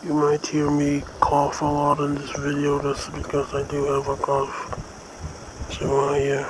You might hear me cough a lot in this video. That's because I do have a cough. So yeah.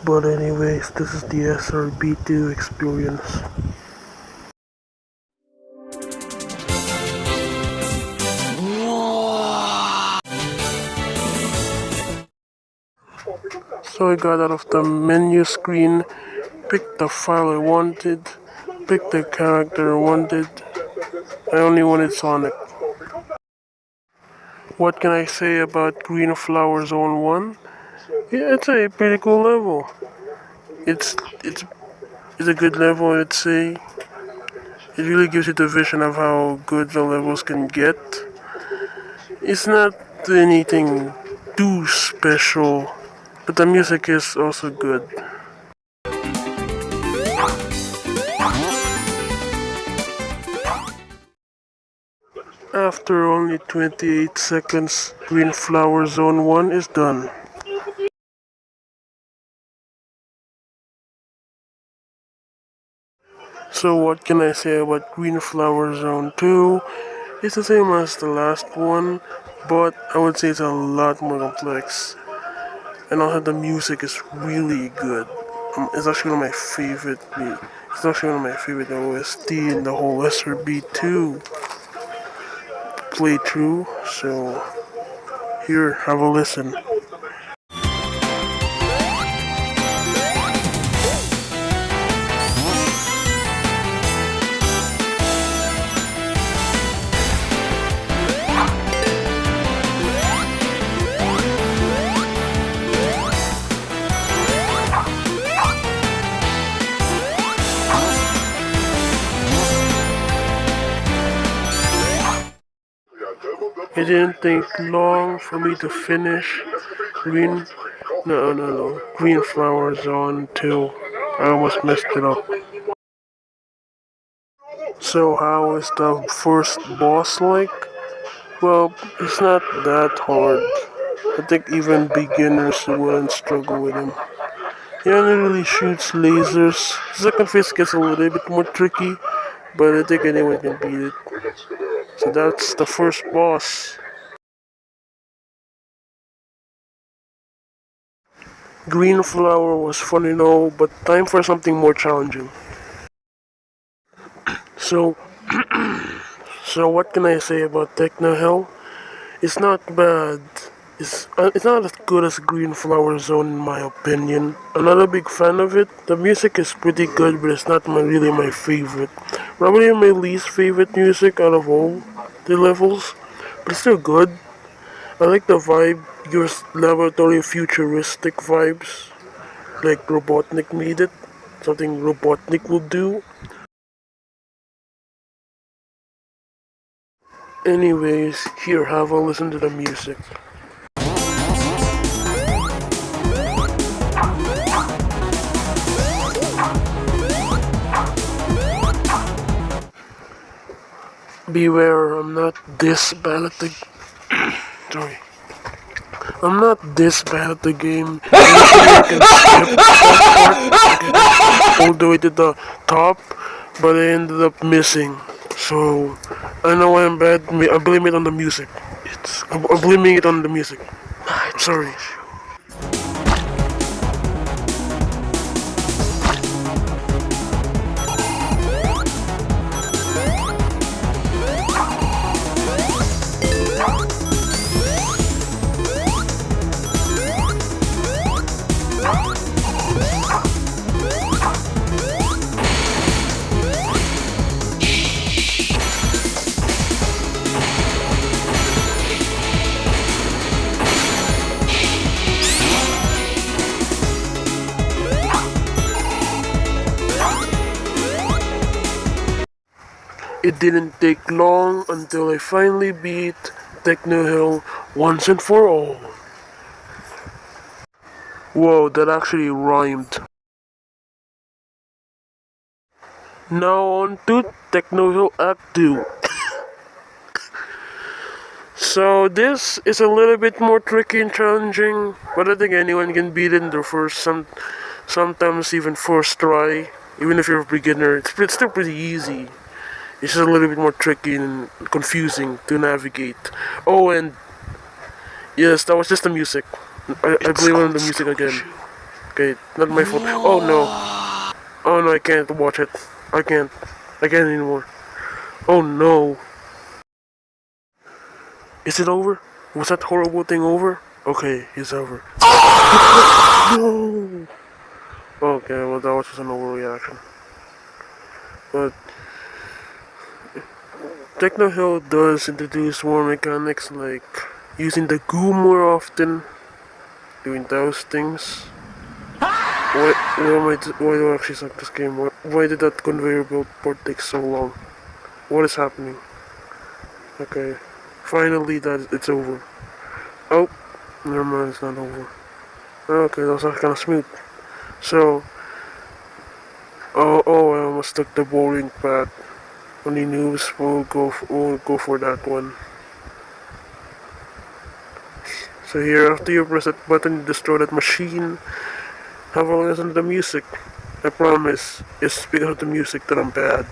But anyways, this is the SRB2 experience. So I got out of the menu screen, picked the file I wanted, picked the character I wanted. I only wanted Sonic. What can I say about Greenflower Zone 1? Yeah, it's a pretty cool level. It's it's it's a good level, I'd say. It really gives you the vision of how good the levels can get. It's not anything too special, but the music is also good. After only 28 seconds, Greenflower Zone 1 is done. So what can I say about Greenflower Zone 2? It's the same as the last one, but I would say it's a lot more complex. And also the music is really good. It's actually one of my favorite. It's actually one of my favorite OST in the whole SRB2 playthrough. So here, have a listen. It didn't take long for me to finish Green. No. Greenflower Zone 2. I almost messed it up. So how is the first boss like? Well, it's not that hard. I think even beginners wouldn't struggle with him. He only really shoots lasers. Second phase gets a little bit more tricky, but I think anyone can beat it. So that's the first boss. Green Flower was fun and all, but time for something more challenging. So, so what can I say about Techno Hell? It's not bad. It's not as good as Green Flower Zone in my opinion. I'm not a big fan of it. The music is pretty good, but it's not really my favorite. Probably my least favorite music out of all the levels, but it's still good. I like the vibe, your laboratory futuristic vibes, like Robotnik made it. Something Robotnik would do. Anyways, here, have a listen to the music. Beware, I'm not this bad at the... Sorry. I'm not this bad at the game. Usually I can skip that part, all the way to the top, but I ended up missing. So, I know I'm bad. I blame it on the music. I'm blaming it on the music. I'm sorry. It didn't take long until I finally beat Techno Hill once and for all. Whoa, that actually rhymed. Now on to Techno Hill Act 2. So this is a little bit more tricky and challenging, but I think anyone can beat it in their sometimes even first try. Even if you're a beginner, it's still pretty easy. It's just a little bit more tricky and confusing to navigate. Oh, and yes, that was just the music. I blame it on the music again. Okay, not my fault. Oh no. Oh no, I can't watch it. I can't. I can't anymore. Oh no. Is it over? Was that horrible thing over? Okay, it's over. No! Okay, well that was just an overreaction. But Techno Hill does introduce more mechanics like using the goo more often, doing those things. Why do I actually suck this game? Why did that conveyor belt part take so long? What is happening? Okay, finally it's over. Oh, never mind, it's not over. Okay, that was kind of smooth. So, I almost took the boring path. Only noobs will go for that one. So here, after you press that button, you destroy that machine. Have a listen to the music. I promise, it's because of the music that I'm bad.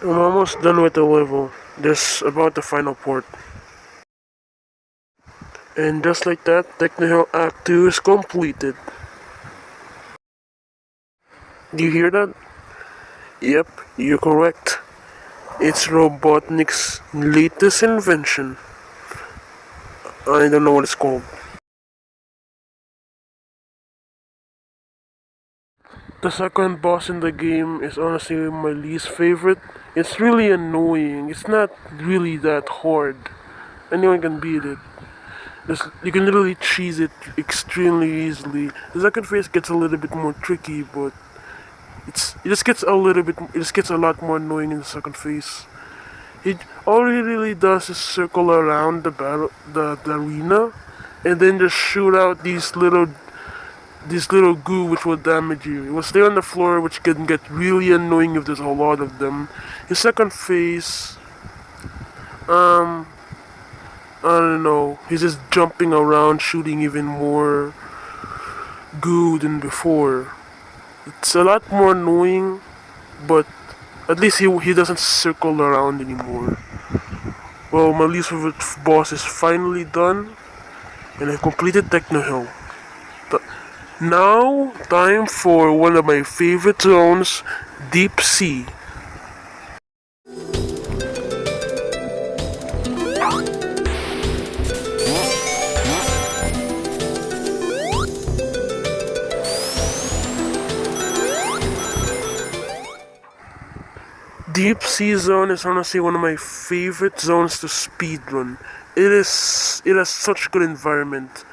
I'm almost done with the level. This about the final port. And just like that, Techno Hill Act 2 is completed. Do you hear that? Yep, you're correct. It's Robotnik's latest invention. I don't know what it's called. The second boss in the game is honestly my least favorite. It's really annoying. It's not really that hard. Anyone can beat it. You can literally cheese it extremely easily. The second phase gets a little bit more tricky, but it just gets a lot more annoying in the second phase. All he really does is circle around the arena, and then just shoot out these little goo which will damage you. It will stay on the floor, which can get really annoying if there's a lot of them. His second phase, I don't know. He's just jumping around, shooting even more goo than before. It's a lot more annoying, but at least he doesn't circle around anymore. Well, my least favorite boss is finally done, and I've completed Techno Hill. Now, time for one of my favorite zones, Deep Sea. Deep Sea Zone is honestly one of my favorite zones to speedrun. It has such good environment.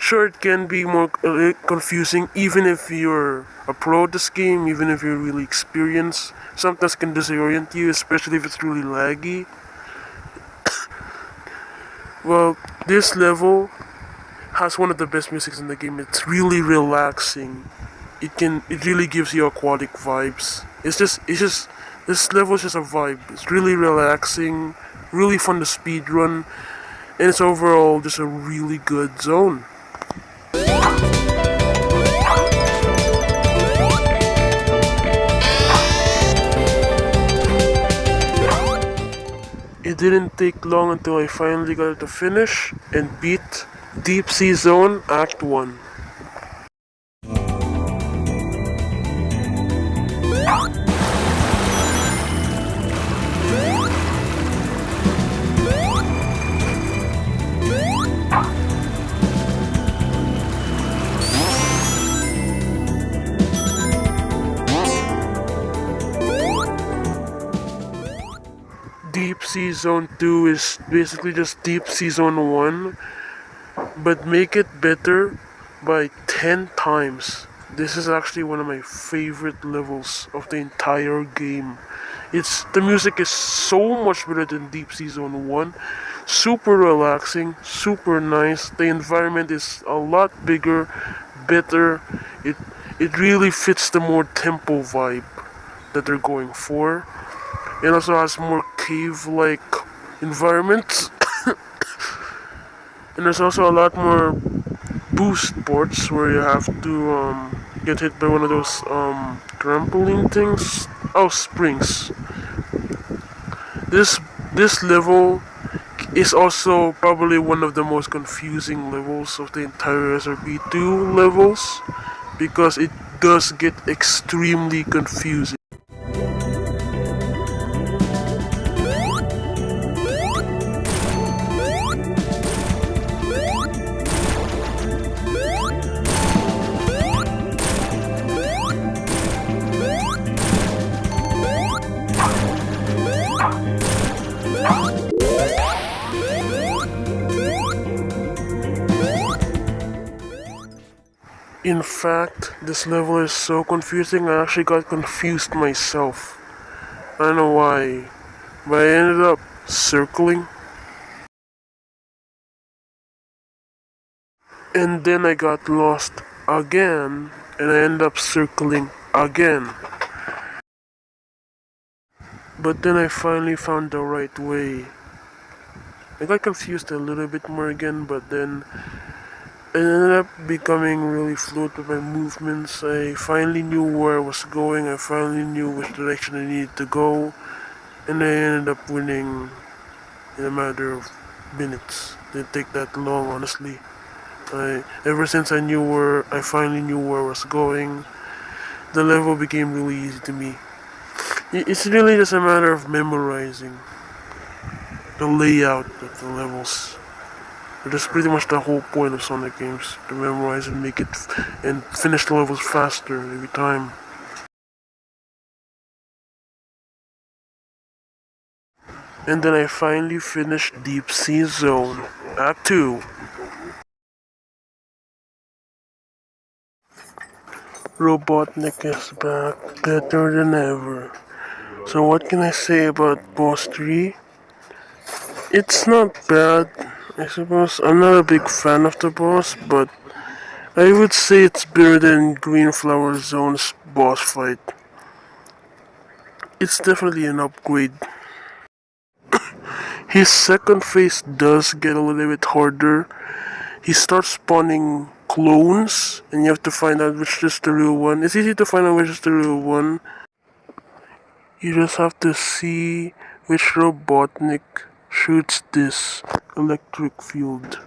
Sure, it can be more confusing even if you're a pro at this game, even if you're really experienced. Sometimes can disorient you, especially if it's really laggy. Well, this level has one of the best musics in the game. It's really relaxing. It really gives you aquatic vibes. This level is just a vibe. It's really relaxing, really fun to speedrun, and it's overall just a really good zone. it didn't take long until I finally got to finish and beat Deep Sea Zone Act 1. Deep Sea Zone 2 is basically just Deep Sea Zone 1, but make it better by 10 times. This is actually one of my favorite levels of the entire game. The music is so much better than Deep Sea Zone 1. Super relaxing, super nice. The environment is a lot bigger, better. It it really fits the more tempo vibe that they're going for. It also has more cave-like environments. And there's also a lot more boost ports where you have to get hit by one of those trampoline things. Oh, springs. This this level is also probably one of the most confusing levels of the entire SRB2 levels because it does get extremely confusing. In fact, this level is so confusing I actually got confused myself. I don't know why, but I ended up circling, and then I got lost again, and I ended up circling again. But then I finally found the right way. I got confused a little bit more again, but then it ended up becoming really fluid with my movements. I finally knew where I was going, I finally knew which direction I needed to go, and I ended up winning in a matter of minutes. It didn't take that long, honestly. Ever since I finally knew where I was going, the level became really easy to me. It's really just a matter of memorizing the layout of the levels. That's pretty much the whole point of Sonic games, to memorize and and finish the levels faster every time. And then I finally finished Deep Sea Zone, Act 2. Robotnik is back, better than ever. So what can I say about Boss 3? It's not bad, I suppose. I'm not a big fan of the boss, but I would say it's better than Greenflower Zone's boss fight. It's definitely an upgrade. His second phase does get a little bit harder. He starts spawning clones, and you have to find out which is the real one. It's easy to find out which is the real one. You just have to see which Robotnik shoots this electric field.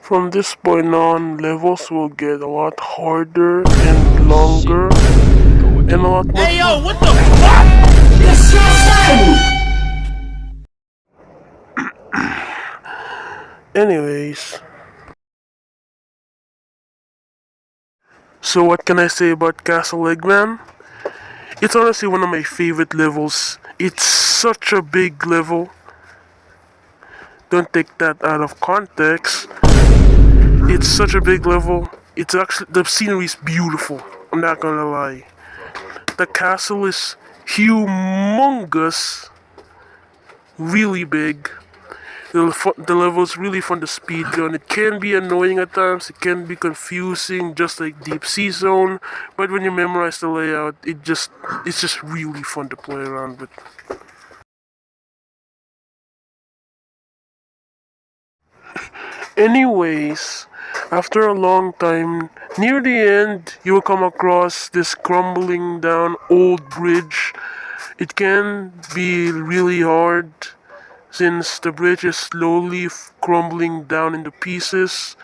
From this point on, levels will get a lot harder and longer and a lot more. Hey yo, what the fuck? This Anyways, so what can I say about Castle Eggman? It's honestly one of my favorite levels. It's such a big level. Don't take that out of context. It's such a big level. It's actually, the scenery is beautiful. I'm not gonna lie. The castle is humongous, really big. The level is really fun to speedrun. It can be annoying at times. It can be confusing, just like Deep Sea Zone. But when you memorize the layout, it's just really fun to play around with. Anyways, after a long time, near the end, you will come across this crumbling down old bridge. It can be really hard since the bridge is slowly crumbling down into pieces.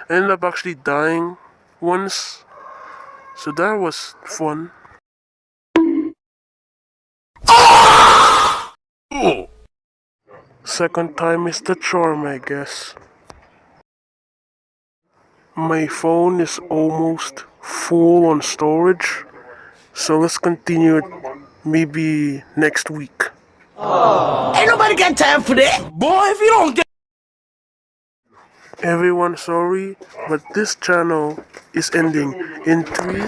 I ended up actually dying once, so that was fun. Oh! Second time is the charm, I guess. My phone is almost full on storage, so let's continue it maybe next week. Ain't nobody got time for that! Boy, if you don't get Everyone, sorry, but this channel is ending in 3,